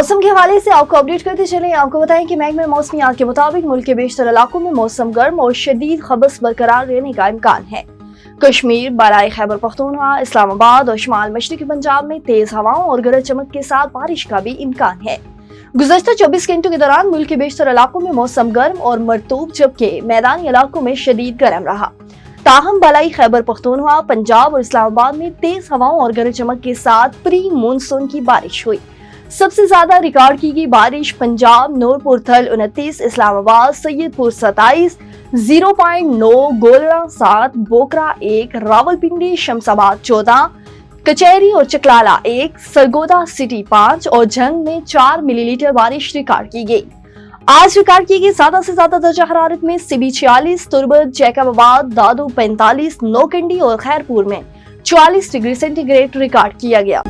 मौसम के हवाले से आपको अपडेट करते चलें। आपको बताएं कि महकमे मौसमियात के मुताबिक मुल्क के बेशतर इलाकों में मौसम गर्म और शदीद खबस बरकरार रहने का इम्कान है। कश्मीर, बालाई खैबर पख्तूनख्वा, इस्लामाबाद और शुमाल मशरक़ी पंजाब में तेज हवाओं और गरज चमक के साथ बारिश का भी इम्कान है। गुज़श्ता 24 घंटों के दौरान मुल्क के बेशतर इलाकों में मौसम गर्म और मरतूब, जबकि मैदानी इलाकों में शदीद गर्म रहा। ताहम बालाई खैबर पख्तूनख्वा, पंजाब और इस्लामाबाद में तेज हवाओं और गरज चमक के साथ प्री मानसून की बारिश हुई। सबसे ज्यादा रिकॉर्ड की गई बारिश पंजाब, नूरपुर थल 29, इस्लामाबाद, सैयदपुर 27, 0.9, गोलरा 7, बोकरा 1, रावलपिंडी, शमशाबाद 14, कचहरी और चकलाला 1, सरगोदा सिटी 5 और झंग में 4 मिलीलीटर बारिश रिकॉर्ड की गई। आज रिकॉर्ड की गई ज्यादा से ज्यादा दर्जा हरारत में सिबी 46, तुर्बत, जैकबाबाद, दादू 45, नौकंडी और खैरपुर में 44 डिग्री सेंटीग्रेड रिकॉर्ड किया गया।